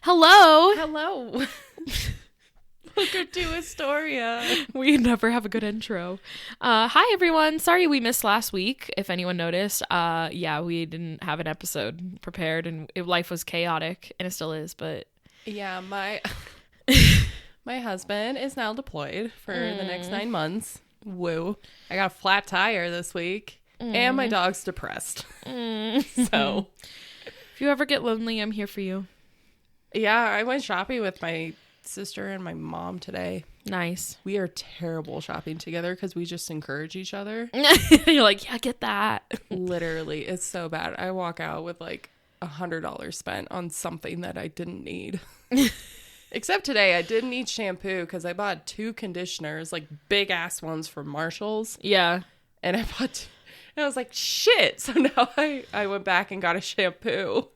Hello. Hello. Welcome to Astoria. We never have a good intro. Hi, everyone. Sorry we missed last week, if anyone noticed. Yeah, we didn't have an episode prepared, and life was chaotic, and it still is, but... Yeah, my husband is now deployed for the next 9 months. Woo. I got a flat tire this week, and my dog's depressed. So... If you ever get lonely, I'm here for you. Yeah, I went shopping with my sister and my mom today. Nice. We are terrible shopping together because we just encourage each other. You're like, yeah, get that. Literally, it's so bad. I walk out with like $100 spent on something that I didn't need. Except today, I did need shampoo because I bought 2 conditioners, like big ass ones from Marshall's. Yeah. And I was like, shit. So now I went back and got a shampoo.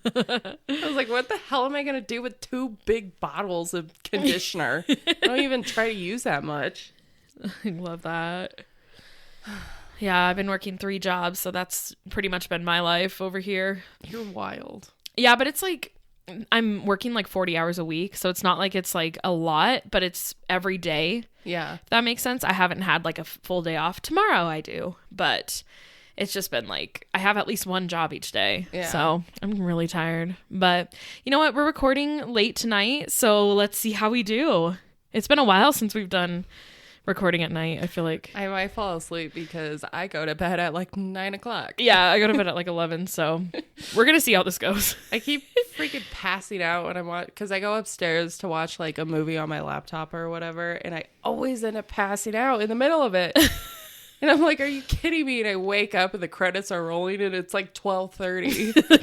I was like, what the hell am I going to do with 2 big bottles of conditioner? I don't even try to use that much. I love that. Yeah, I've been working 3 jobs, so that's pretty much been my life over here. You're wild. Yeah, but it's like, I'm working like 40 hours a week, so it's not like it's like a lot, but it's every day. Yeah. If that makes sense. I haven't had like a full day off. Tomorrow I do, but... It's just been like, I have at least 1 job each day. Yeah. So I'm really tired. But you know what? We're recording late tonight. So let's see how we do. It's been a while since we've done recording at night, I feel like. I might fall asleep because I go to bed at like 9 o'clock. Yeah, I go to bed at like 11. So we're going to see how this goes. I keep freaking passing out when I'm because I go upstairs to watch like a movie on my laptop or whatever. And I always end up passing out in the middle of it. And I'm like, are you kidding me? And I wake up and the credits are rolling and it's like 12:30.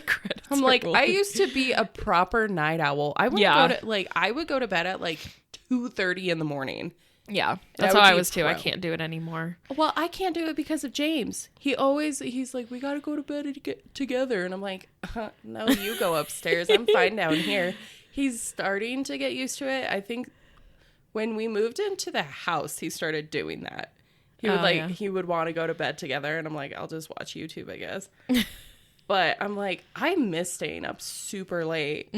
I'm like, rolling. I used to be a proper night owl. I would go to bed at like 2:30 in the morning. Yeah, that's how I was too. I can't do it anymore. Well, I can't do it because of James. He's like, we got to go to bed and get together. And I'm like, no, you go upstairs. I'm fine down here. He's starting to get used to it. I think when we moved into the house, he started doing that. He would want to go to bed together, and I'm like, I'll just watch YouTube, I guess. But I'm like, I miss staying up super late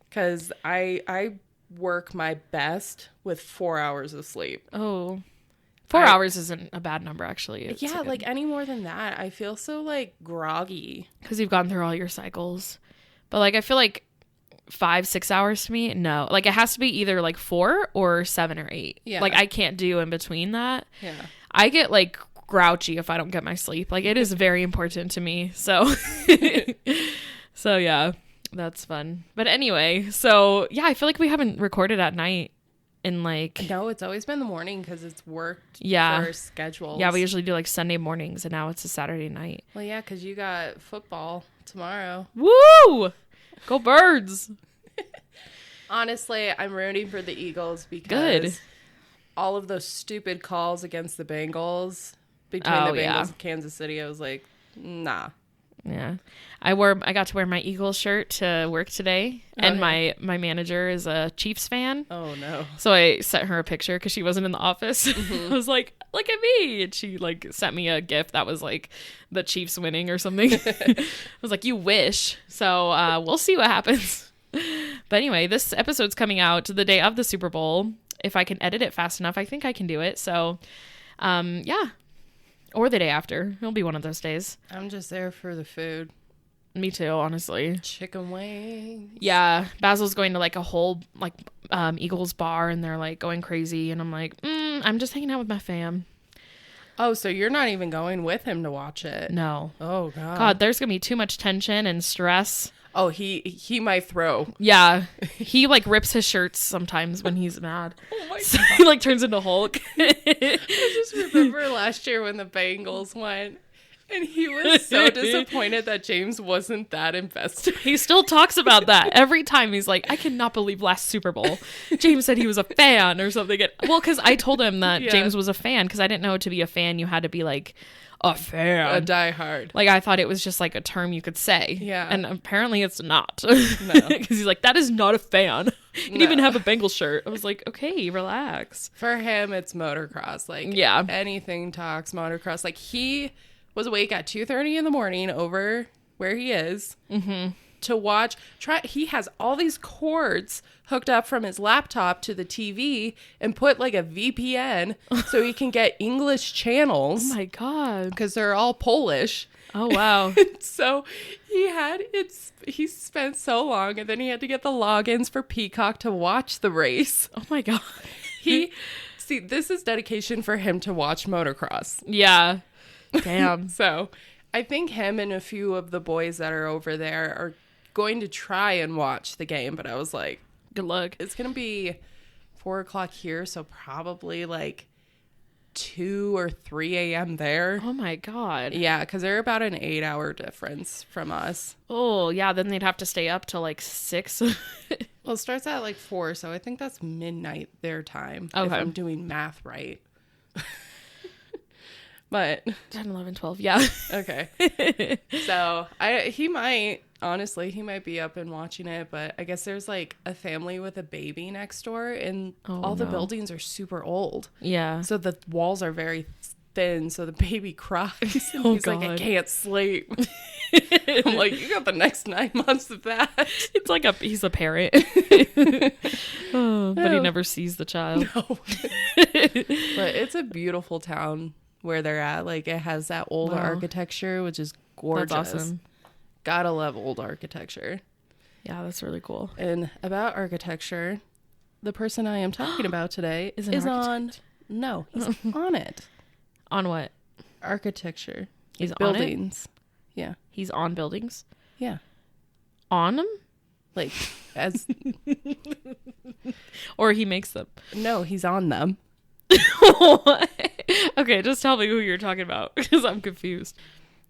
because I work my best with 4 hours of sleep. Oh, 4 hours isn't a bad number, actually. It's like any more than that, I feel so like groggy because you've gone through all your cycles. But like, I feel like 5-6 hours to me, no, like it has to be either like 4 or 7 or 8. Yeah, like I can't do in between that. Yeah, I get like grouchy if I don't get my sleep. Like it is very important to me. So so yeah, that's fun. But anyway, so yeah, I feel like we haven't recorded at night in like... No, it's always been the morning because it's worked for our schedules. Yeah, we usually do like Sunday mornings, and now it's a Saturday night. Well, yeah, because you got football tomorrow. Woo! Go Birds! Honestly, I'm rooting for the Eagles because all of those stupid calls against the Bengals between the Bengals and Kansas City, I was like, nah. Yeah. I got to wear my Eagles shirt to work today, and my manager is a Chiefs fan. Oh no. So I sent her a picture because she wasn't in the office. I was like, look at me, and she like sent me a gift that was like the Chiefs winning or something. I was like, you wish. So we'll see what happens. But anyway, this episode's coming out the day of the Super Bowl. If I can edit it fast enough, I think I can do it. So yeah. Or the day after. It'll be one of those days. I'm just there for the food. Me too, honestly. Chicken wings. Yeah. Basil's going to like a whole like Eagles bar, and they're like going crazy. And I'm like, I'm just hanging out with my fam. Oh, so you're not even going with him to watch it? No. Oh, God. God, there's going to be too much tension and stress. Oh, he might throw. Yeah. He like rips his shirts sometimes when he's mad. Oh my God. He like turns into Hulk. I just remember last year when the Bengals went, and he was so disappointed that James wasn't that invested. He still talks about that every time. He's like, I cannot believe last Super Bowl James said he was a fan or something. Well, because I told him that James was a fan, because I didn't know to be a fan you had to be like a fan. A diehard. Like, I thought it was just like a term you could say. Yeah. And apparently it's not. No. Because he's like, that is not a fan. He didn't even have a Bengal shirt. I was like, okay, relax. For him, it's motocross. Like, yeah, anything talks motocross. Like, he was awake at 2:30 in the morning over where he is to watch. He has all these cords hooked up from his laptop to the TV and put like a VPN so he can get English channels. Oh my God. Because they're all Polish. Oh, wow. So he spent so long, and then he had to get the logins for Peacock to watch the race. Oh my God. See, this is dedication for him to watch motocross. Yeah. Damn. So I think him and a few of the boys that are over there are going to try and watch the game, but I was like, good luck. It's going to be 4:00 here, so probably like 2 or 3 a.m. there. Oh my God. Yeah, because they're about an 8-hour difference from us. Oh, yeah. Then they'd have to stay up till like 6. Well, it starts at like 4, so I think that's midnight their time. Okay. If I'm doing math right. But 10, 11, 12. Yeah. Okay. So he might be up and watching it, but I guess there's like a family with a baby next door, and all the buildings are super old. Yeah. So the walls are very thin, so the baby cries. And he's God. like, I can't sleep. I'm like, you got the next 9 months of that. It's like he's a parent. But he never sees the child. No. But it's a beautiful town where they're at. Like, it has that old architecture, which is gorgeous. That's awesome. Gotta love old architecture. Yeah, that's really cool. And about architecture, the person I am talking about today is on. No, he's on it. On what? Architecture. He's like on buildings. It? Yeah. He's on buildings? Yeah. On them? Like, as. Or he makes them? No, he's on them. Okay, just tell me who you're talking about, because I'm confused.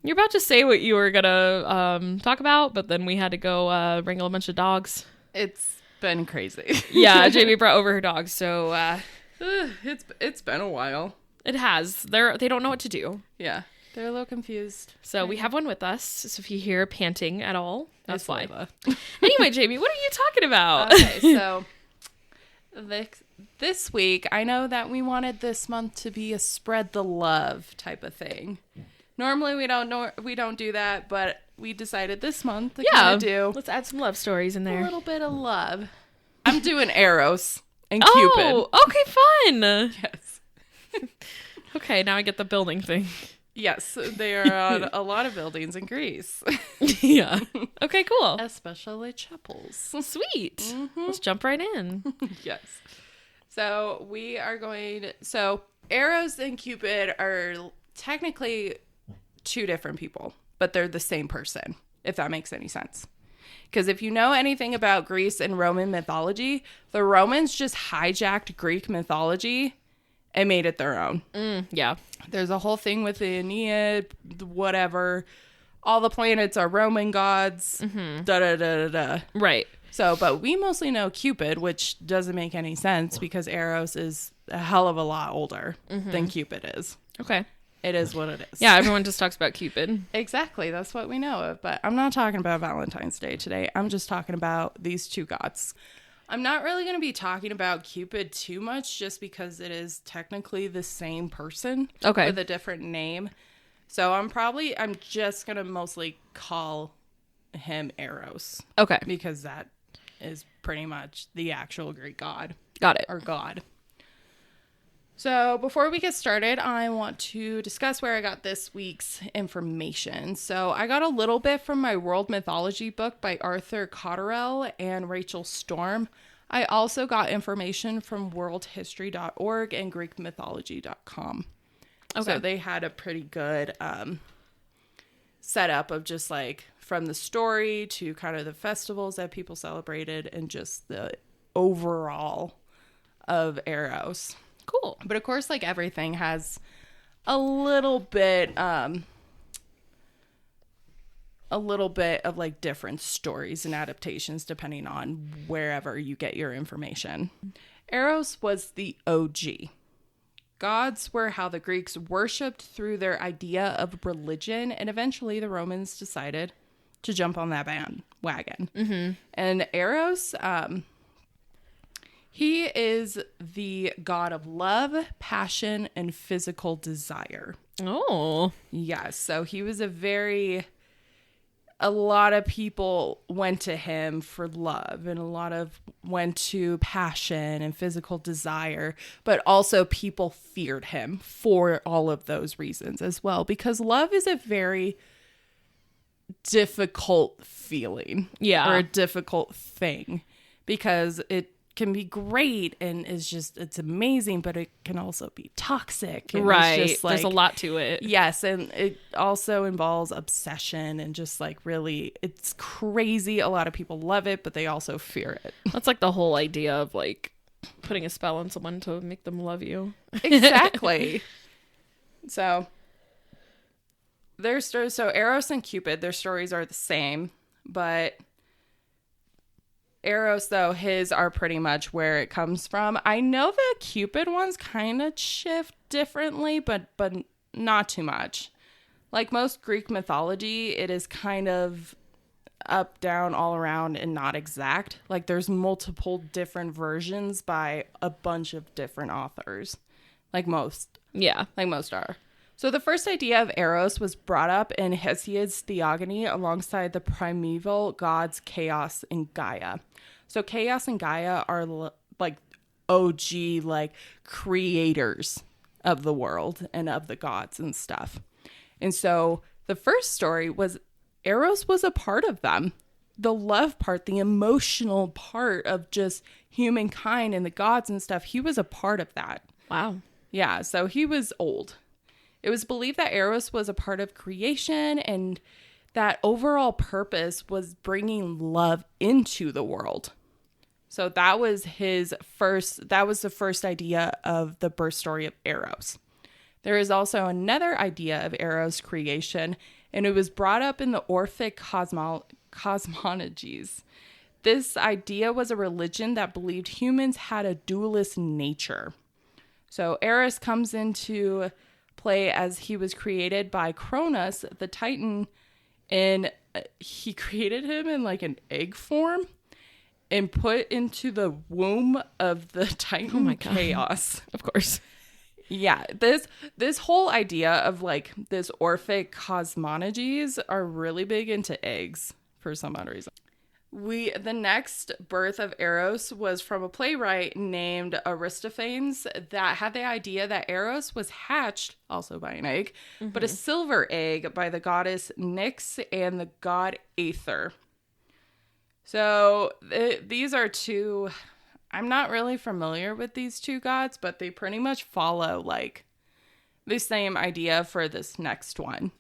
You're about to say what you were gonna talk about, but then we had to go wrangle a bunch of dogs. It's been crazy. Yeah, Jamie brought over her dogs, so it's been a while. It has. They don't know what to do. Yeah, they're a little confused. So we have one with us. So if you hear panting at all, that's why. Lava. Anyway, Jamie, what are you talking about? Okay, so this week, I know that we wanted this month to be a spread the love type of thing. Normally we don't do that, but we decided this month to kind of do. Let's add some love stories in there. A little bit of love. I'm doing Eros and Cupid. Cupid. Okay, fun. Yes. Okay, now I get the building thing. Yes, they are on a lot of buildings in Greece. Yeah. Okay, cool. Especially chapels. Sweet. Mm-hmm. Let's jump right in. Yes. So Eros and Cupid are technically two different people, but they're the same person, if that makes any sense. Because if you know anything about Greece and Roman mythology, the Romans just hijacked Greek mythology and made it their own. Yeah. There's a whole thing with the Aeneid, whatever. All the planets are Roman gods. Mm-hmm. Da-da-da-da-da. Right. So, but we mostly know Cupid, which doesn't make any sense because Eros is a hell of a lot older than Cupid is. Okay. It is what it is. Yeah, everyone just talks about Cupid. Exactly. That's what we know of. But I'm not talking about Valentine's Day today. I'm just talking about these two gods. I'm not really going to be talking about Cupid too much just because it is technically the same person. Okay. With a different name. So I'm just going to mostly call him Eros. Okay. Because that is pretty much the actual Greek god. Got it. Or god. So before we get started, I want to discuss where I got this week's information. So I got a little bit from my World Mythology book by Arthur Cotterell and Rachel Storm. I also got information from worldhistory.org and greekmythology.com. Okay. So they had a pretty good setup of just like from the story to kind of the festivals that people celebrated and just the overall of Eros. Cool. But of course, like everything has a little bit of like different stories and adaptations depending on wherever you get your information. Eros was the OG. Gods were how the Greeks worshipped through their idea of religion, and eventually the Romans decided to jump on that bandwagon. Mm-hmm. And Eros He is the god of love, passion, and physical desire. Oh. Yes. So he was a lot of people went to him for love, and a lot of went to passion and physical desire, but also people feared him for all of those reasons as well, because love is a very difficult feeling. Yeah. Or a difficult thing, because it can be great and it's amazing, but it can also be toxic. And right. It's just like, there's a lot to it. Yes. And it also involves obsession and just like really, it's crazy. A lot of people love it, but they also fear it. That's like the whole idea of like putting a spell on someone to make them love you. Exactly. So Eros and Cupid, their stories are the same, but Eros, though, his are pretty much where it comes from. I know the Cupid ones kind of shift differently, but not too much. Like most Greek mythology, it is kind of up, down, all around, and not exact. Like there's multiple different versions by a bunch of different authors. Like most. Yeah. Like most are. So the first idea of Eros was brought up in Hesiod's Theogony alongside the primeval gods Chaos and Gaia. So Chaos and Gaia are like OG, like creators of the world and of the gods and stuff. And so the first story was Eros was a part of them. The love part, the emotional part of just humankind and the gods and stuff, he was a part of that. Wow. Yeah, so he was old. It was believed that Eros was a part of creation, and that overall purpose was bringing love into the world. So that was the first idea of the birth story of Eros. There is also another idea of Eros creation, and it was brought up in the Orphic cosmologies. This idea was a religion that believed humans had a dualist nature. So Eros comes into play as he was created by Cronus, the Titan, and he created him in like an egg form and put into the womb of the Titan Chaos. Of course. Yeah, this whole idea of like this Orphic cosmologies are really big into eggs for some odd reason. The next birth of Eros was from a playwright named Aristophanes that had the idea that Eros was hatched, also by an egg, but a silver egg by the goddess Nyx and the god Aether. So these are two, I'm not really familiar with these two gods, but they pretty much follow like the same idea for this next one.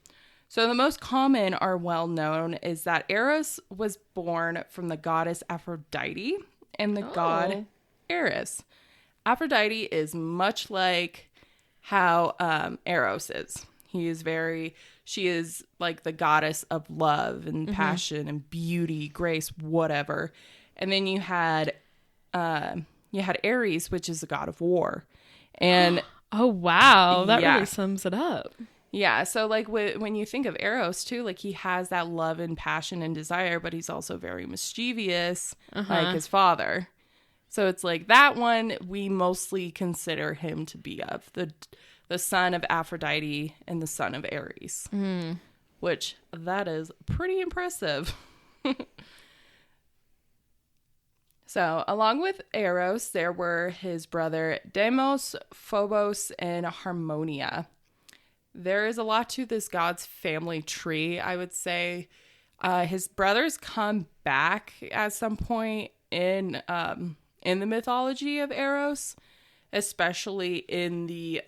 So the most common or well known is that Eros was born from the goddess Aphrodite and the god Ares. Aphrodite is much like how Eros is. She is like the goddess of love and passion and beauty, grace, whatever. And then you had Ares, which is the god of war. And oh wow, that really sums it up. Yeah, so like when you think of Eros too, like he has that love and passion and desire, but he's also very mischievous, like his father. So it's like that one we mostly consider him to be of the son of Aphrodite and the son of Ares, which that is pretty impressive. So along with Eros, there were his brother Deimos, Phobos, and Harmonia. There is a lot to this god's family tree, I would say. His brothers come back at some point in the mythology of Eros, especially in the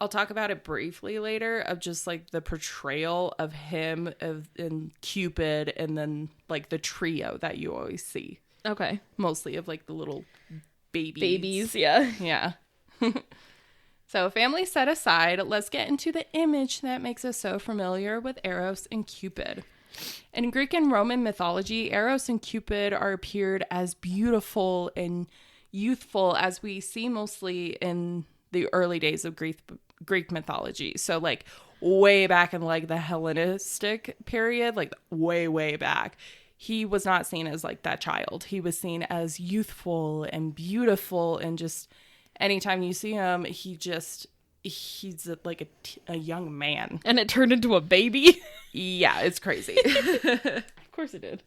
I'll talk about it briefly later, of just like the portrayal of him in Cupid, and then like the trio that you always see. Okay. Mostly of like the little babies, yeah. Yeah. So family set aside, let's get into the image that makes us so familiar with Eros and Cupid. In Greek and Roman mythology, Eros and Cupid are appeared as beautiful and youthful, as we see mostly in the early days of Greek mythology. So like way back in like the Hellenistic period, like way, way back. he was not seen as like that child. He was seen as youthful and beautiful, and just anytime you see him, he's like a young man. And it turned into a baby. Yeah, it's crazy. Of course it did.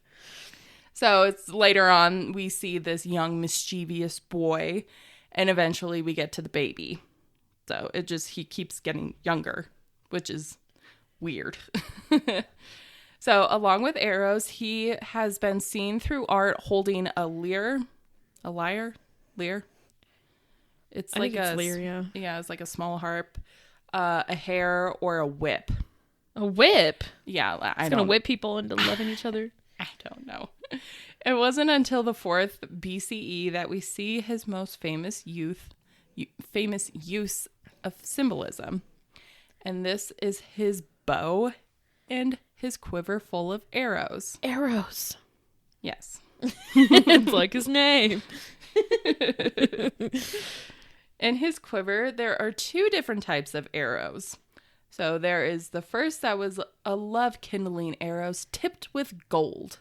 So it's later on we see this young mischievous boy, and eventually we get to the baby. So he keeps getting younger, which is weird. So along with Eros, he has been seen through art holding a lyre. It's like a lyre, yeah. Yeah, it's like a small harp, a hair, or a whip. A whip? Yeah, it's gonna whip people into loving each other. I don't know. It wasn't until the 4th BCE that we see his most famous use of symbolism, and this is his bow and his quiver full of arrows. Eros. Yes. It's like his name. In his quiver, there are 2 different types of arrows. So there is the first that was a love-kindling arrows tipped with gold.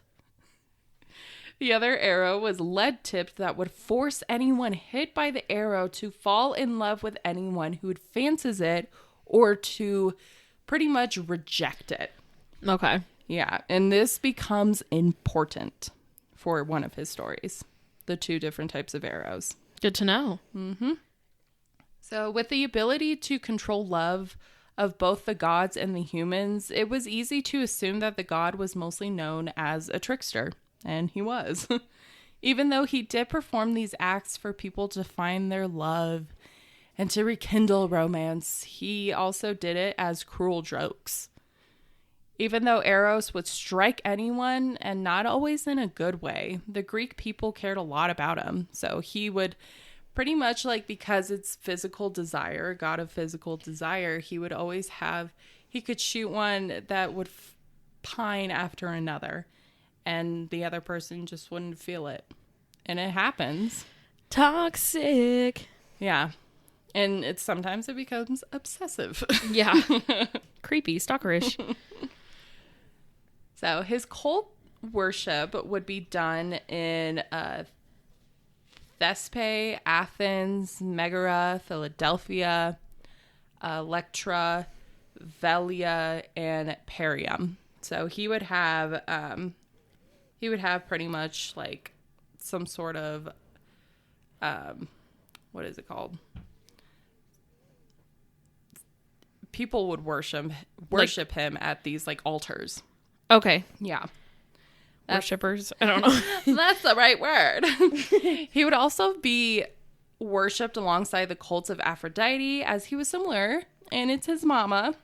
The other arrow was lead-tipped that would force anyone hit by the arrow to fall in love with anyone who fancies it, or to pretty much reject it. Okay. Yeah, and this becomes important for one of his stories. The 2 different types of arrows. Good to know. Mm-hmm. So with the ability to control love of both the gods and the humans, it was easy to assume that the god was mostly known as a trickster. And he was. Even though he did perform these acts for people to find their love and to rekindle romance, he also did it as cruel jokes. Even though Eros would strike anyone, and not always in a good way, the Greek people cared a lot about him. So he would pretty much, like, because it's physical desire, god of physical desire, he could shoot one that would pine after another, and the other person just wouldn't feel it. And it happens. Toxic. Yeah. And sometimes it becomes obsessive. Yeah. Creepy, stalkerish. So his cult worship would be done in Thespe, Athens, Megara, Philadelphia, Electra, Velia, and Parium. So he would have pretty much like some sort of what is it called? People would worship him at these like altars. Okay. Yeah. Worshippers. I don't know. That's the right word. He would also be worshipped alongside the cults of Aphrodite, as he was similar, and it's his mama.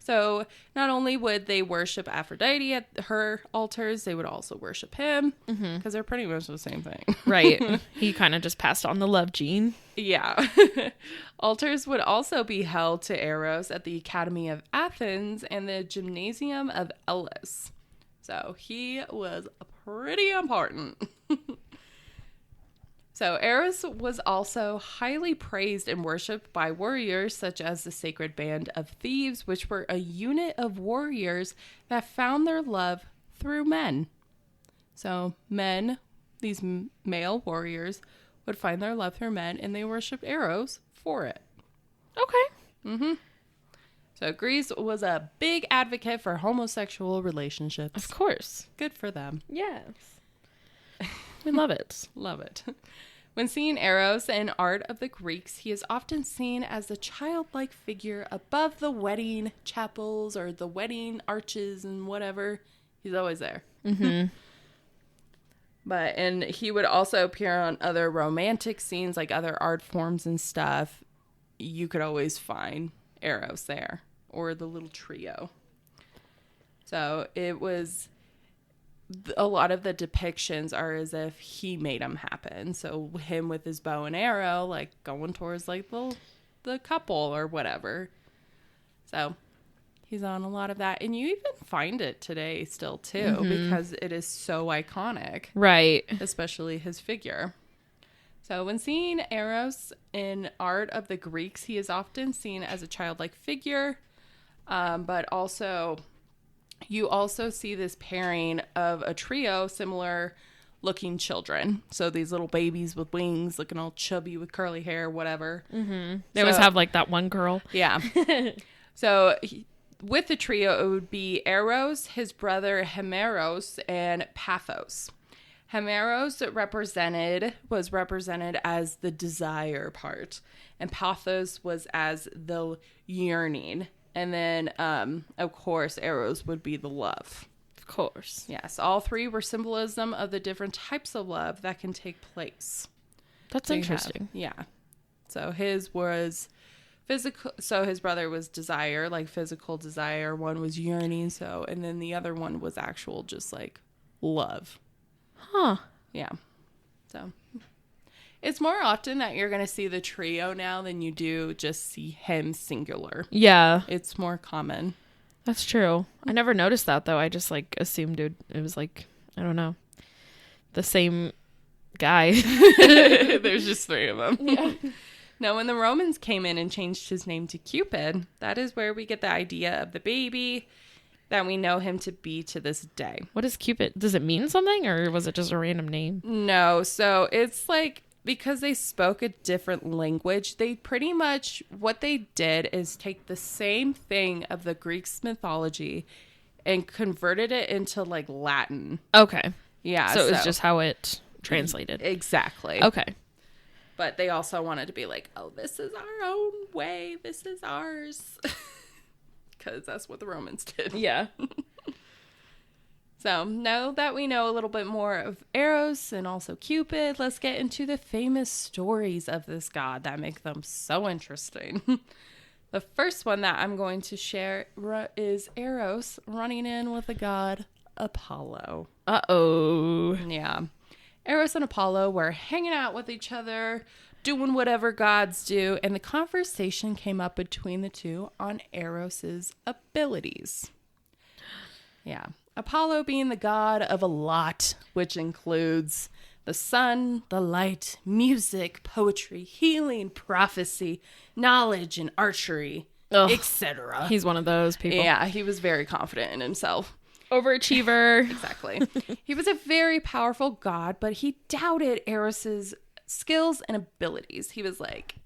So not only would they worship Aphrodite at her altars, they would also worship him, because they're pretty much the same thing. Right. He kind of just passed on the love gene. Yeah. Altars would also be held to Eros at the Academy of Athens and the Gymnasium of Elis. So he was pretty important. So Eros was also highly praised and worshipped by warriors such as the Sacred Band of Thieves, which were a unit of warriors that found their love through men. So men, these male warriors, would find their love through men, and they worshipped Eros for it. Okay. So Greece was a big advocate for homosexual relationships. Of course. Good for them. Yes. We love it. Love it. When seeing Eros in art of the Greeks, he is often seen as a childlike figure above the wedding chapels or the wedding arches and whatever. He's always there. And he would also appear on other romantic scenes, like other art forms and stuff. You could always find Eros there, or the little trio. So it was, a lot of the depictions are as if he made them happen. So him with his bow and arrow, like going towards like the couple or whatever. So he's on a lot of that. And you even find it today still too, because it is so iconic. Right. Especially his figure. So when seeing Eros in art of the Greeks, he is often seen as a childlike figure, but also You also see this pairing of a trio, similar looking children. So these little babies with wings, looking all chubby with curly hair, whatever. Mm-hmm. They always have like that one girl. Yeah. So with the trio, it would be Eros, his brother Hemeros, and Paphos. Hemeros was represented as the desire part, and Paphos was as the yearning. And then, of course, Eros would be the love. Of course. Yes, all three were symbolism of the different types of love that can take place. That's interesting. Yeah. So his was physical. So his brother was desire, like physical desire. One was yearning. And then the other one was actual, just like love. Huh. Yeah. So it's more often that you're going to see the trio now than you do just see him singular. Yeah. It's more common. That's true. I never noticed that, though. I just, like, assumed it was, like, I don't know, the same guy. There's just three of them. Yeah. Now, when the Romans came in and changed his name to Cupid, that is where we get the idea of the baby that we know him to be to this day. What is Cupid? Does it mean something, or was it just a random name? No. So it's like, because they spoke a different language, they pretty much, what they did is take the same thing of the Greek's mythology and converted it into like Latin. Okay. Yeah. So it was just how it translated. Exactly. Okay. But they also wanted to be like, oh, this is our own way. This is ours. Because that's what the Romans did. Yeah. So now that we know a little bit more of Eros and also Cupid, let's get into the famous stories of this god that make them so interesting. The first one that I'm going to share is Eros running in with the god Apollo. Uh-oh. Yeah. Eros and Apollo were hanging out with each other, doing whatever gods do, and the conversation came up between the two on Eros's abilities. Yeah. Apollo being the god of a lot, which includes the sun, the light, music, poetry, healing, prophecy, knowledge, and archery, etc. He's one of those people. Yeah, he was very confident in himself. Overachiever. Exactly. He was a very powerful god, but he doubted Eros's skills and abilities. He was like,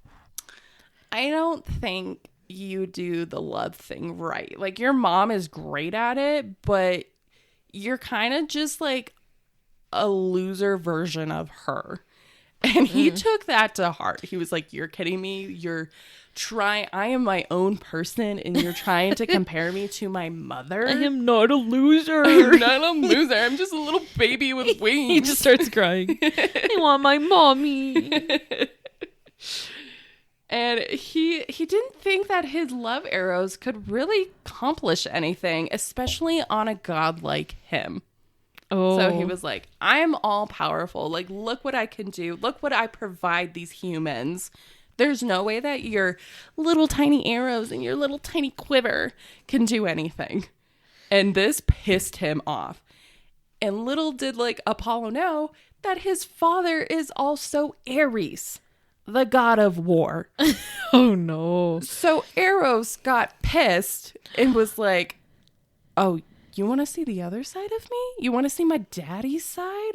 I don't think you do the love thing right. Like, your mom is great at it, but you're kind of just like a loser version of her. And he took that to heart. He was like, you're kidding me. I am my own person and you're trying to compare me to my mother. I am not a loser. I'm not a loser. I'm just a little baby with wings. He just starts crying. I want my mommy. And he didn't think that his love arrows could really accomplish anything, especially on a god like him. Oh. So he was like, I'm all powerful. Like, look what I can do. Look what I provide these humans. There's no way that your little tiny arrows and your little tiny quiver can do anything. And this pissed him off. And little did like Apollo know that his father is also Ares, the god of war. Oh no. So Eros got pissed and was like, oh, you want to see the other side of me? You want to see my daddy's side?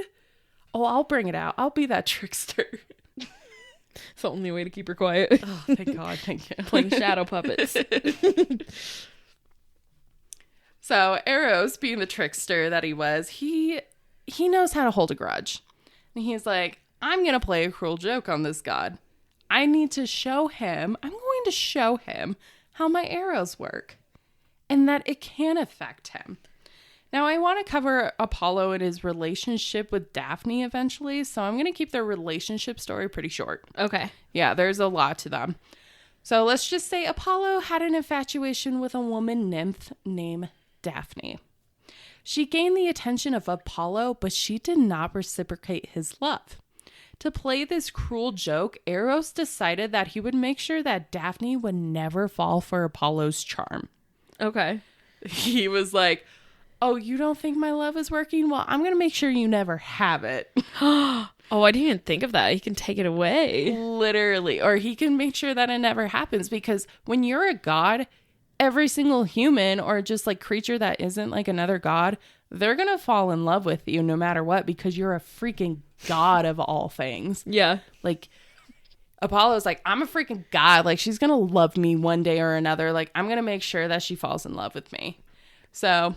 Oh, I'll bring it out. I'll be that trickster. It's the only way to keep her quiet. Oh, thank God. Thank you. Playing shadow puppets. So Eros, being the trickster that he was, he knows how to hold a grudge. And he's like, I'm going to play a cruel joke on this god. I'm going to show him how my arrows work and that it can affect him. Now, I want to cover Apollo and his relationship with Daphne eventually, so I'm going to keep their relationship story pretty short. Okay. Yeah, there's a lot to them. So let's just say Apollo had an infatuation with a woman nymph named Daphne. She gained the attention of Apollo, but she did not reciprocate his love. To play this cruel joke, Eros decided that he would make sure that Daphne would never fall for Apollo's charm. Okay. He was like, oh, you don't think my love is working? Well, I'm going to make sure you never have it. Oh, I didn't even think of that. He can take it away. Literally. Or he can make sure that it never happens, because when you're a god, every single human or just like creature that isn't like another god, they're going to fall in love with you no matter what, because you're a freaking god of all things. Yeah. Like Apollo's like, I'm a freaking god. Like, she's going to love me one day or another. Like, I'm going to make sure that she falls in love with me. So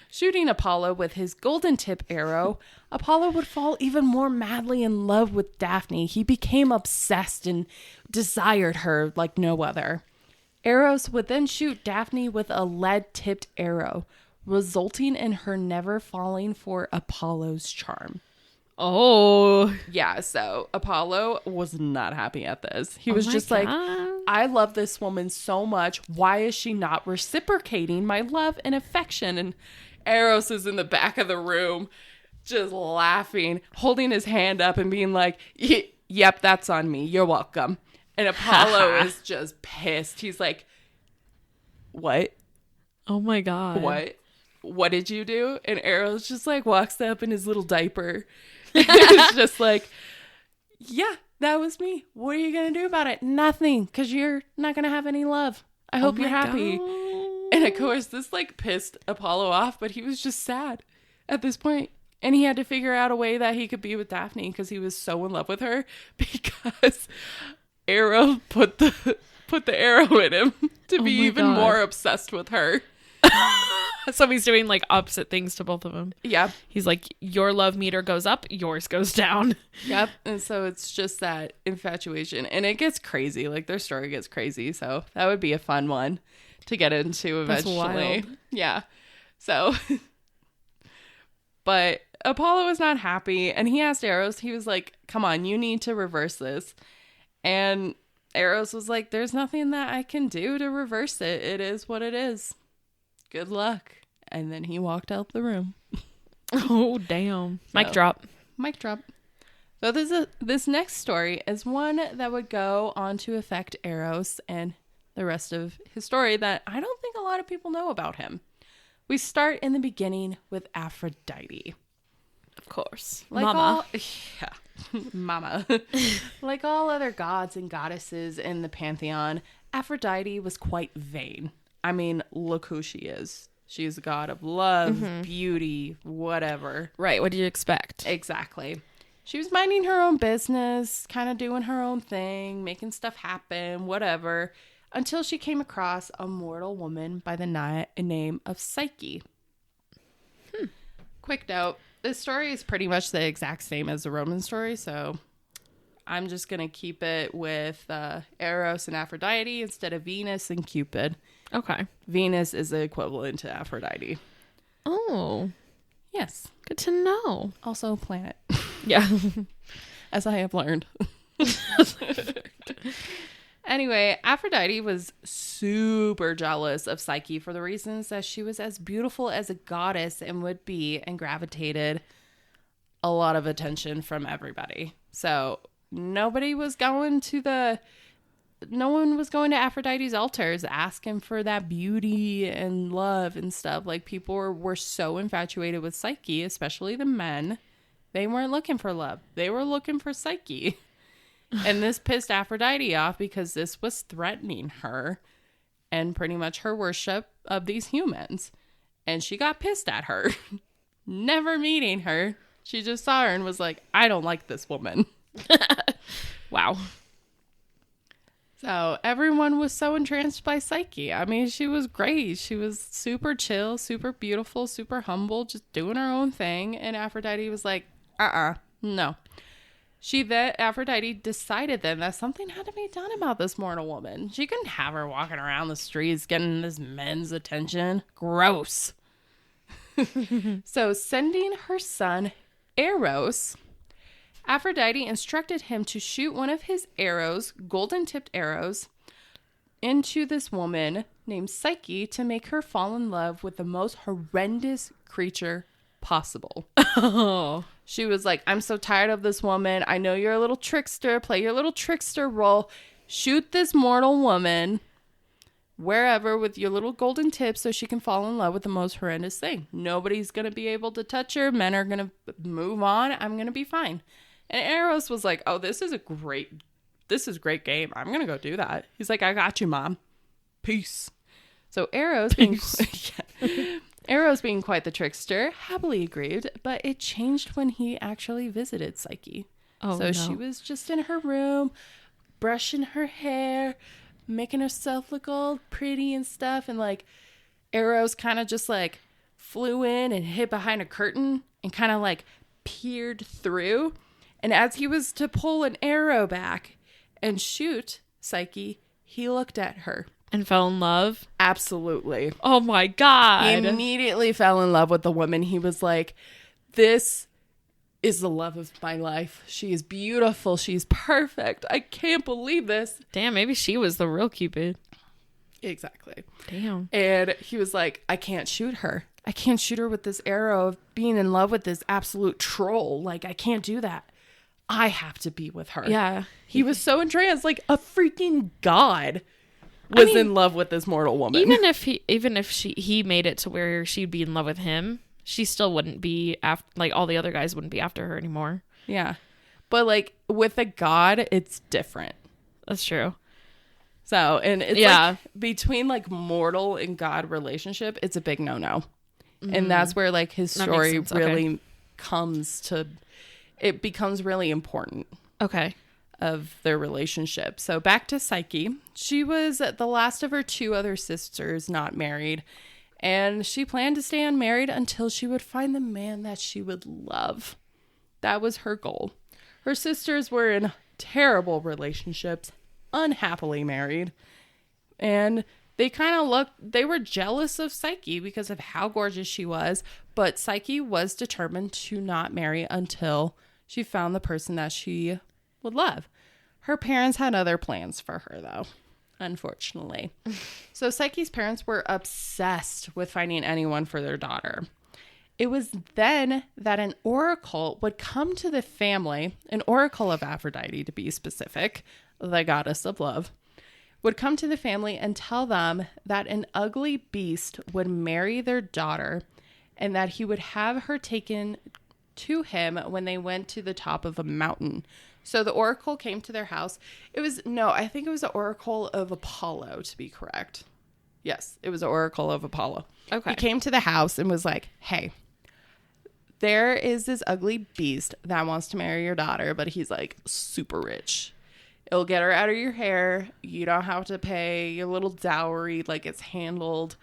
shooting Apollo with his golden tip arrow, Apollo would fall even more madly in love with Daphne. He became obsessed and desired her like no other. Eros would then shoot Daphne with a lead-tipped arrow, resulting in her never falling for Apollo's charm. Oh. Yeah, so Apollo was not happy at this. He was just like, I love this woman so much. Why is she not reciprocating my love and affection? And Eros is in the back of the room just laughing, holding his hand up and being like, yep, that's on me. You're welcome. And Apollo is just pissed. He's like, what? Oh my God. What did you do? And Eros just like walks up in his little diaper. It's just like, yeah, that was me. What are you going to do about it? Nothing, because you're not going to have any love. I hope you're happy. God. And of course, this like pissed Apollo off, but he was just sad at this point. And he had to figure out a way that he could be with Daphne because he was so in love with her, because Eros put the arrow in him to be even more obsessed with her. So he's doing like opposite things to both of them. Yeah. He's like, your love meter goes up, yours goes down. Yep. And so it's just that infatuation. And it gets crazy. Like, their story gets crazy. So that would be a fun one to get into eventually. That's wild. Yeah. So, but Apollo was not happy. And he asked Eros, he was like, come on, you need to reverse this. And Eros was like, there's nothing that I can do to reverse it. It is what it is. Good luck. And then he walked out the room. Oh, damn. Mic drop. Mic drop. So this next story is one that would go on to affect Eros and the rest of his story that I don't think a lot of people know about him. We start in the beginning with Aphrodite. Of course. Like Mama. Mama. Like all other gods and goddesses in the pantheon, Aphrodite was quite vain. I mean, look who she is. She's a god of love, beauty, whatever. Right. What do you expect? Exactly. She was minding her own business, kind of doing her own thing, making stuff happen, whatever, until she came across a mortal woman by the name of Psyche. Quick note, this story is pretty much the exact same as the Roman story, so I'm just going to keep it with Eros and Aphrodite instead of Venus and Cupid. Okay. Venus is the equivalent to Aphrodite. Oh. Yes. Good to know. Also a planet. Yeah. As I have learned. Anyway, Aphrodite was super jealous of Psyche for the reasons that she was as beautiful as a goddess and would be, and gravitated a lot of attention from everybody. So no one was going to Aphrodite's altars asking for that beauty and love and stuff. Like, people were so infatuated with Psyche, especially the men. They weren't looking for love. They were looking for Psyche. And this pissed Aphrodite off because this was threatening her and pretty much her worship of these humans. And she got pissed at her. Never meeting her, she just saw her and was like, I don't like this woman. Wow. So everyone was so entranced by Psyche. I mean, she was great. She was super chill, super beautiful, super humble, just doing her own thing. And Aphrodite was like, no. Aphrodite decided then that something had to be done about this mortal woman. She couldn't have her walking around the streets getting this men's attention. Gross. So sending her son, Eros, Aphrodite instructed him to shoot one of his arrows, golden-tipped arrows, into this woman named Psyche to make her fall in love with the most horrendous creature possible. Oh. She was like, I'm so tired of this woman. I know you're a little trickster. Play your little trickster role. Shoot this mortal woman wherever with your little golden tip so she can fall in love with the most horrendous thing. Nobody's going to be able to touch her. Men are going to move on. I'm going to be fine. And Eros was like, oh, this is great game. I'm going to go do that. He's like, I got you, Mom. Peace. So Eros being Eros being quite the trickster, happily agreed, but it changed when he actually visited Psyche. Oh, so she was just in her room, brushing her hair, making herself look all pretty and stuff, and like Eros kind of just like flew in and hid behind a curtain and kind of like peered through. And as he was to pull an arrow back and shoot Psyche, he looked at her. And fell in love? Absolutely. Oh my God. He immediately fell in love with the woman. He was like, this is the love of my life. She is beautiful. She's perfect. I can't believe this. Damn, maybe she was the real Cupid. Exactly. Damn. And he was like, I can't shoot her. I can't shoot her with this arrow of being in love with this absolute troll. Like, I can't do that. I have to be with her. Yeah. He was so entranced, like a freaking god was in love with this mortal woman. Even if he made it to where she'd be in love with him, she still wouldn't be like all the other guys wouldn't be after her anymore. Yeah. But like with a god, it's different. That's true. So, and it's like between like mortal and god relationship, it's a big no-no. And that's where like his story really comes to, it becomes really important. Okay. Of their relationship. So back to Psyche. She was the last of her two other sisters not married. And she planned to stay unmarried until she would find the man that she would love. That was her goal. Her sisters were in terrible relationships, unhappily married. And they they were jealous of Psyche because of how gorgeous she was. But Psyche was determined to not marry until she found the person that she would love. Her parents had other plans for her, though, unfortunately. So Psyche's parents were obsessed with finding anyone for their daughter. It was then that an oracle would come to the family, an oracle of Aphrodite to be specific, the goddess of love, would come to the family and tell them that an ugly beast would marry their daughter and that he would have her taken to him when they went to the top of a mountain. So the oracle came to their house. I think it was the oracle of Apollo, to be correct. Yes, it was the oracle of Apollo. Okay. He came to the house and was like, hey, there is this ugly beast that wants to marry your daughter, but he's like super rich. It'll get her out of your hair. You don't have to pay your little dowry. Like, it's handled.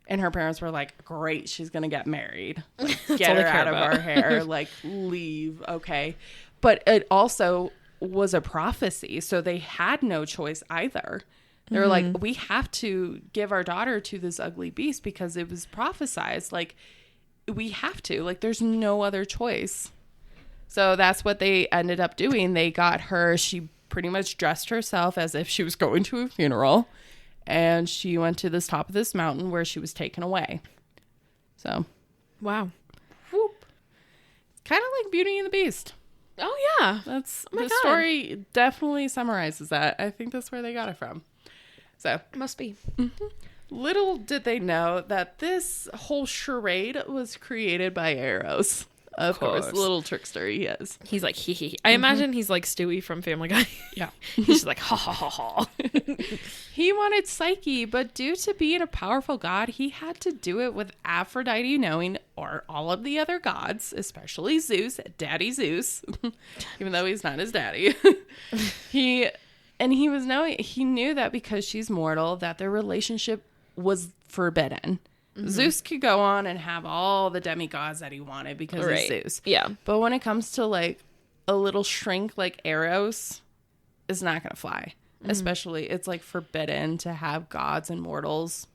And her parents were like, great, she's going to get married. Like, get her out of our hair. Like, leave. Okay. But it also was a prophecy. So they had no choice either. They were like, we have to give our daughter to this ugly beast because it was prophesized. Like, we have to. Like, there's no other choice. So that's what they ended up doing. They got her. She pretty much dressed herself as if she was going to a funeral. And she went to this top of this mountain where she was taken away. So. Wow. Whoop. Kind of like Beauty and the Beast. Oh, yeah. That's the story definitely summarizes that. I think that's where they got it from. So. Must be. Mm-hmm. Little did they know that this whole charade was created by Eros. Of course. Little trickster he is. He's like, hee hee. I imagine he's like Stewie from Family Guy. Yeah. He's just like, ha ha ha ha. He wanted Psyche, but due to being a powerful god, he had to do it with Aphrodite knowing, or all of the other gods, especially Zeus, Daddy Zeus, even though he's not his daddy. He knew that because she's mortal, that their relationship was forbidden. Mm-hmm. Zeus could go on and have all the demigods that he wanted because of Zeus. Yeah. But when it comes to like a little shrink like Eros, it's not going to fly. Mm-hmm. Especially, it's like forbidden to have gods and mortals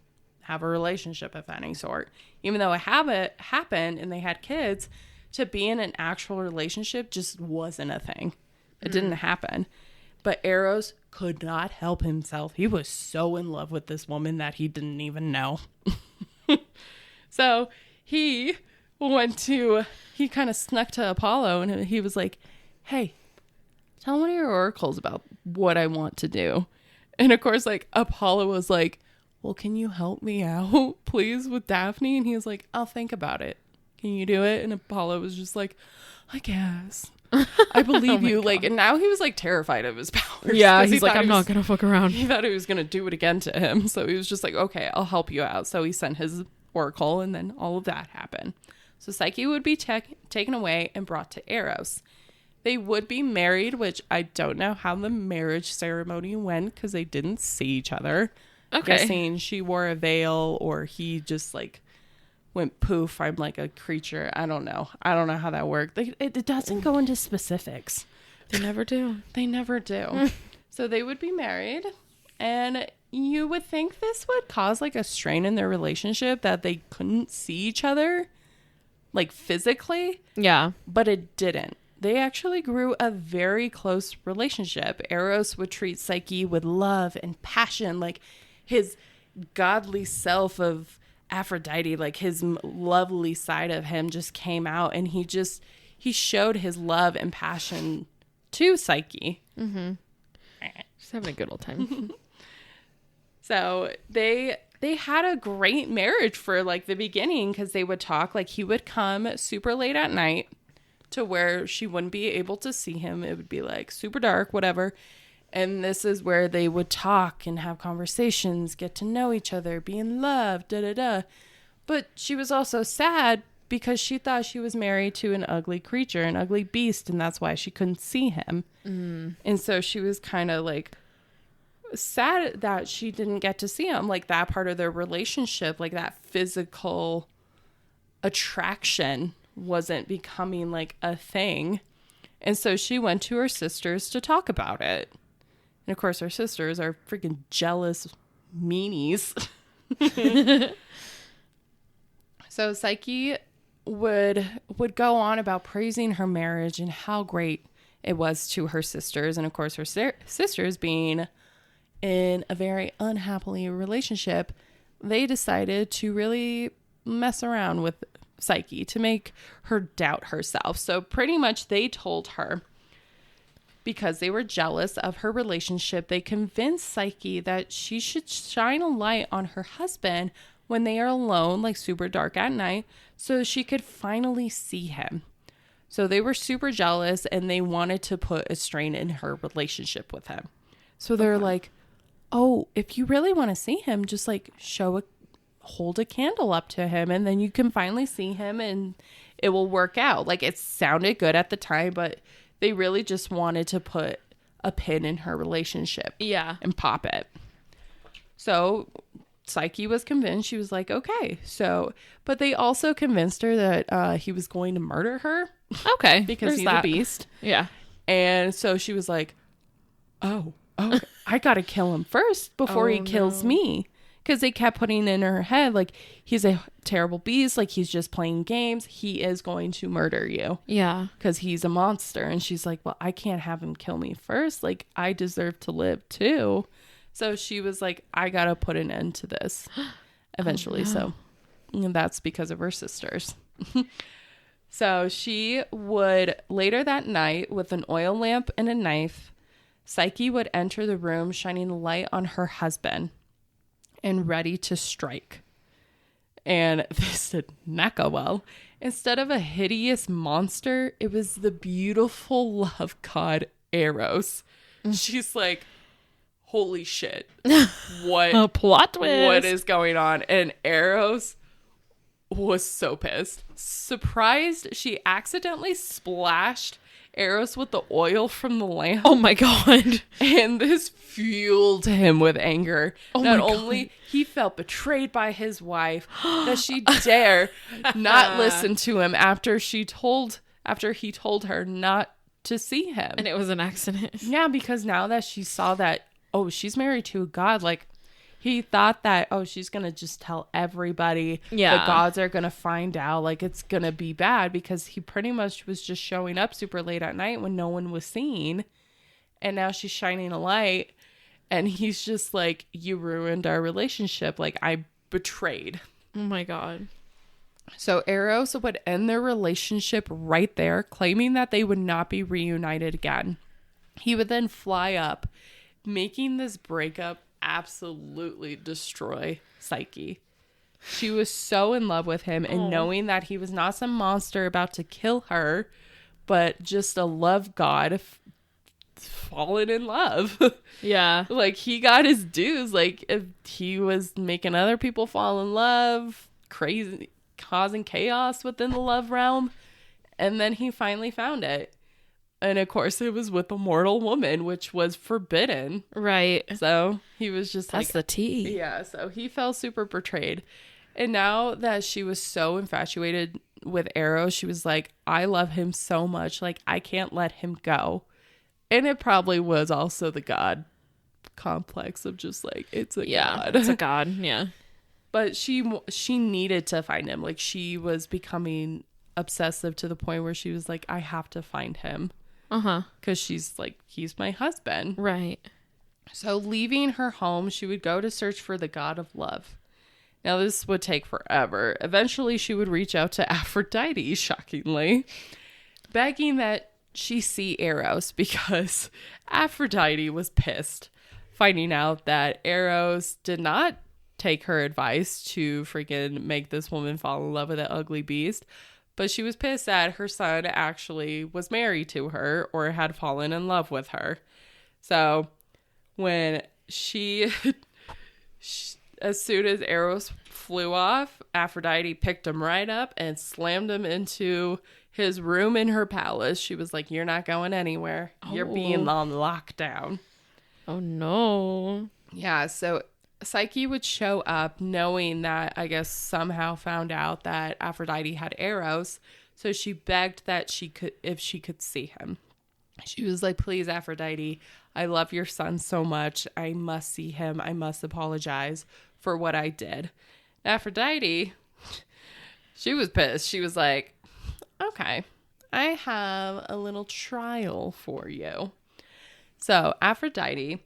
have a relationship of any sort. Even though it happened and they had kids, to be in an actual relationship just wasn't a thing. It didn't happen. But Eros could not help himself. He was so in love with this woman that he didn't even know. So he kind of snuck to Apollo and he was like, hey, tell one of your oracles about what I want to do. And of course, like, Apollo was like, well, can you help me out, please, with Daphne? And he was like, I'll think about it. Can you do it? And Apollo was just like, I guess. I believe you. God. Like, and now he was like terrified of his powers. Yeah, he's like, I'm not gonna fuck around. He thought he was gonna do it again to him, so he was just like, okay, I'll help you out. So he sent his oracle, and then all of that happened. So Psyche would be taken away and brought to Eros. They would be married, which I don't know how the marriage ceremony went because they didn't see each other. Okay. Guessing she wore a veil or he just like went poof, I'm like a creature. I don't know how that worked. It doesn't go into specifics. They never do. They never do. So they would be married, and you would think this would cause like a strain in their relationship that they couldn't see each other like physically. Yeah. But it didn't. They actually grew a very close relationship. Eros would treat Psyche with love and passion, like his godly self of Aphrodite, like his lovely side of him just came out, and he showed his love and passion to Psyche. Mm-hmm. Just having a good old time. So they had a great marriage for like the beginning, because they would talk, like he would come super late at night to where she wouldn't be able to see him. It would be like super dark, whatever. And this is where they would talk and have conversations, get to know each other, be in love, But she was also sad because she thought she was married to an ugly creature, an ugly beast, and that's why she couldn't see him. Mm. And so she was kind of like sad that she didn't get to see him, like that part of their relationship, like that physical attraction wasn't becoming like a thing. And so she went to her sisters to talk about it. And of course, her sisters are freaking jealous meanies. So Psyche would go on about praising her marriage and how great it was to her sisters. And of course, her sisters being in a very unhappily relationship, they decided to really mess around with Psyche to make her doubt herself. So pretty much they told her, because they were jealous of her relationship, they convinced Psyche that she should shine a light on her husband when they are alone, like super dark at night, so she could finally see him. So they were super jealous, and they wanted to put a strain in her relationship with him. So they're like, oh, if you really want to see him, just like hold a candle up to him, and then you can finally see him and it will work out. Like, it sounded good at the time, but they really just wanted to put a pin in her relationship. Yeah. And pop it. So Psyche was convinced. She was like, okay. So, but they also convinced her that he was going to murder her. Okay. Because he's a beast. Yeah. And so she was like, oh, I got to kill him first before he kills me. Because they kept putting in her head, like, he's a terrible beast. Like, he's just playing games. He is going to murder you. Yeah. Because he's a monster. And she's like, well, I can't have him kill me first. Like, I deserve to live too. So she was like, I got to put an end to this eventually. So that's because of her sisters. So she would, later that night, with an oil lamp and a knife, Psyche would enter the room, shining a light on her husband and ready to strike. And this did not go well. Instead of a hideous monster, it was the beautiful love god Eros. She's like, holy shit. What? A plot twist. What is going on? And Eros was so pissed. Surprised, she accidentally splashed Eros with the oil from the lamp. Oh my god. And this fueled him with anger. Not only he felt betrayed by his wife, that she dare not listen to him after he told her not to see him. And it was an accident. Yeah, because now that she saw that, oh, she's married to a god, like, he thought that, oh, she's going to just tell everybody. Yeah. The gods are going to find out. Like, it's going to be bad, because he pretty much was just showing up super late at night when no one was seeing. And now she's shining a light. And he's just like, you ruined our relationship. Like, I betrayed. Oh, my God. So Eros would end their relationship right there, claiming that they would not be reunited again. He would then fly up, making this breakup absolutely destroy Psyche. She was so in love with him, and knowing that he was not some monster about to kill her, but just a love god fallen in love. Yeah. Like, he got his dues. Like, if he was making other people fall in love, crazy, causing chaos within the love realm. And then he finally found it. And of course, it was with a mortal woman, which was forbidden. Right. So he was just That's the tea. Yeah, so he felt super betrayed. And now that she was so infatuated with Eros, she was like, I love him so much. Like, I can't let him go. And it probably was also the god complex of just like, it's a god. It's a god, yeah. But she needed to find him. Like, she was becoming obsessive to the point where she was like, I have to find him. Because she's like, he's my husband. Right. So leaving her home, she would go to search for the god of love. Now, this would take forever. Eventually, she would reach out to Aphrodite, shockingly, begging that she see Eros, because Aphrodite was pissed, finding out that Eros did not take her advice to freaking make this woman fall in love with an ugly beast. But she was pissed that her son actually was married to her or had fallen in love with her. So when as soon as Eros flew off, Aphrodite picked him right up and slammed him into his room in her palace. She was like, you're not going anywhere. You're being on lockdown. Oh, no. Yeah, so Psyche would show up knowing that, I guess, somehow found out that Aphrodite had Eros. So she begged that if she could see him. She was like, please, Aphrodite, I love your son so much. I must see him. I must apologize for what I did. Aphrodite, she was pissed. She was like, okay, I have a little trial for you. So Aphrodite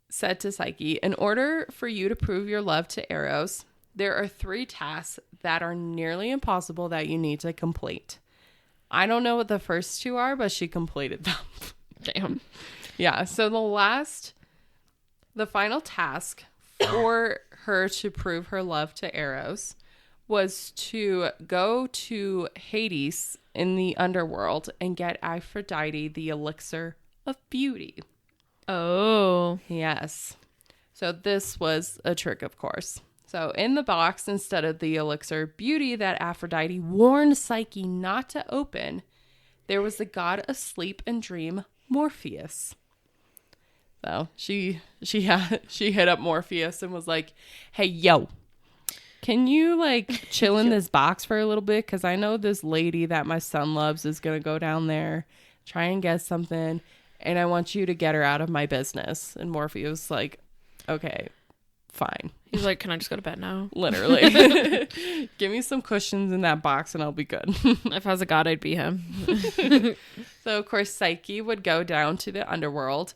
said to Psyche, in order for you to prove your love to Eros, there are 3 tasks that are nearly impossible that you need to complete. I don't know what the first 2 are, but she completed them. Damn. Yeah, so the final task for her to prove her love to Eros was to go to Hades in the underworld and get Aphrodite the elixir of beauty. Oh. Yes. So this was a trick, of course. So in the box, instead of the elixir beauty that Aphrodite warned Psyche not to open, there was the god of sleep and dream, Morpheus. So she hit up Morpheus and was like, hey, yo, can you like chill in this box for a little bit? Because I know this lady that my son loves is going to go down there, try and get something. And I want you to get her out of my business. And Morpheus was like, okay, fine. He's like, can I just go to bed now? Literally. Give me some cushions in that box and I'll be good. If I was a god, I'd be him. So, of course, Psyche would go down to the underworld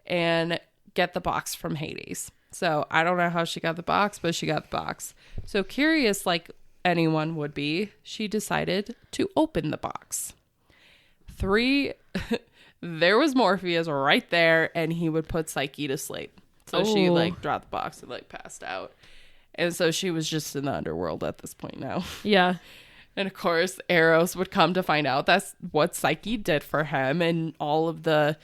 and get the box from Hades. So I don't know how she got the box, but she got the box. So curious like anyone would be, she decided to open the box. There was Morpheus right there, and he would put Psyche to sleep. So she like dropped the box and like passed out. And so she was just in the underworld at this point now. Yeah. And of course, Eros would come to find out that's what Psyche did for him, and all of the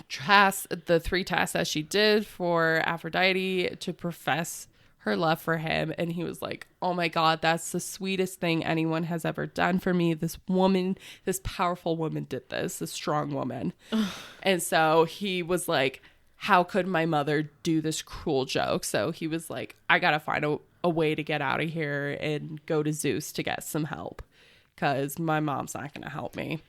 3 tasks that she did for Aphrodite to profess her love for him. And he was like, oh my God, that's the sweetest thing anyone has ever done for me. This woman, this powerful woman did this strong woman. And so he was like, how could my mother do this cruel joke? So he was like, I gotta find a way to get out of here and go to Zeus to get some help, because my mom's not gonna help me.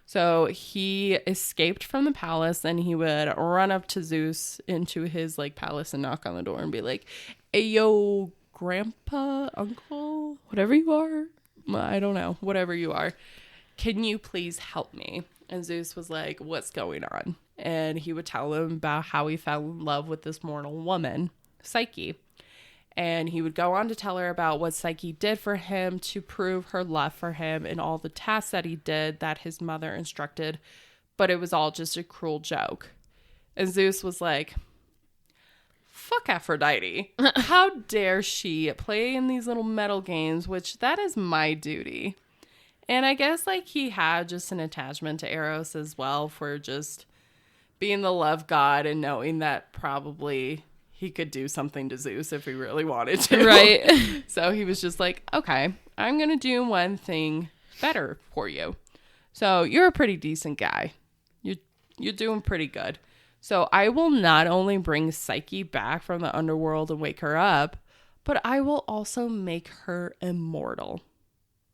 So he escaped from the palace, and he would run up to Zeus into his like palace and knock on the door and be like, hey, yo, grandpa, uncle, whatever you are. I don't know. Whatever you are. Can you please help me? And Zeus was like, what's going on? And he would tell him about how he fell in love with this mortal woman, Psyche. And he would go on to tell her about what Psyche did for him to prove her love for him and all the tasks that he did that his mother instructed. But it was all just a cruel joke. And Zeus was like, fuck Aphrodite. How dare she play in these little metal games, which that is my duty. And I guess like he had just an attachment to Eros as well for just being the love god and knowing that probably he could do something to Zeus if he really wanted to. Right. So he was just like, okay, I'm going to do one thing better for you. So you're a pretty decent guy. You're doing pretty good. So I will not only bring Psyche back from the underworld and wake her up, but I will also make her immortal.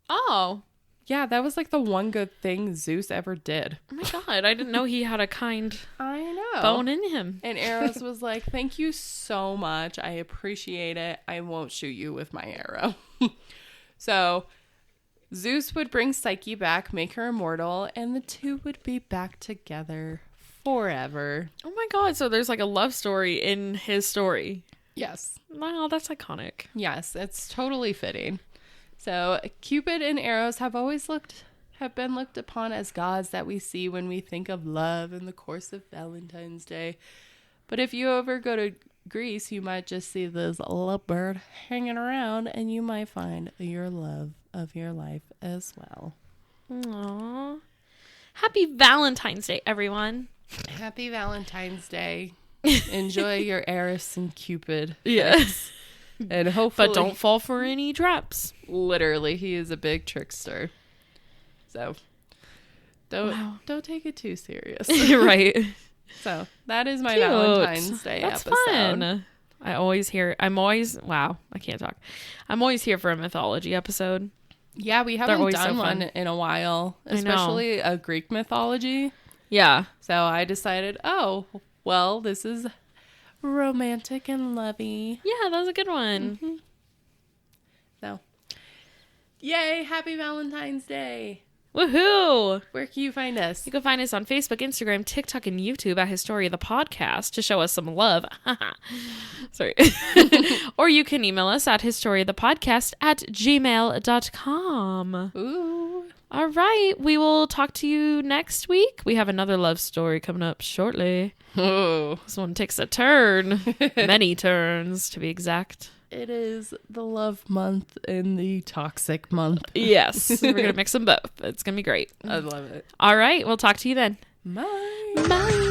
Oh. Yeah, that was like the one good thing Zeus ever did. Oh my God, I didn't know he had a kind bone in him. And Eros was like, thank you so much. I appreciate it. I won't shoot you with my arrow. So Zeus would bring Psyche back, make her immortal, and the two would be back together forever. Oh my God, so there's like a love story in his story. Yes. Wow, that's iconic. Yes, it's totally fitting. So Cupid and Eros have been looked upon as gods that we see when we think of love in the course of Valentine's Day. But if you ever go to Greece, you might just see this lovebird hanging around, and you might find your love of your life as well. Aww. Happy Valentine's Day, everyone. Happy Valentine's Day. Enjoy your Eros and Cupid. Yes. And hopefully, but don't fall for any traps. Literally, he is a big trickster. So don't take it too serious. Right. So that is my Valentine's Day episode. Fun. Wow, I can't talk. I'm always here for a mythology episode. Yeah, we haven't done one in a while, especially a Greek mythology. Yeah. So I decided, this is romantic and lovey. Yeah, that was a good one. Mm-hmm. So, yay, happy Valentine's Day. Woohoo! Where can you find us? You can find us on Facebook, Instagram, TikTok, and YouTube at Historia the Podcast to show us some love. Sorry. Or you can email us at historiathepodcast@gmail.com. Ooh. All right. We will talk to you next week. We have another love story coming up shortly. Oh. This one takes a turn. Many turns, to be exact. It is the love month and the toxic month. Yes. We're going to mix them both. It's going to be great. I love it. All right. We'll talk to you then. Bye. Bye.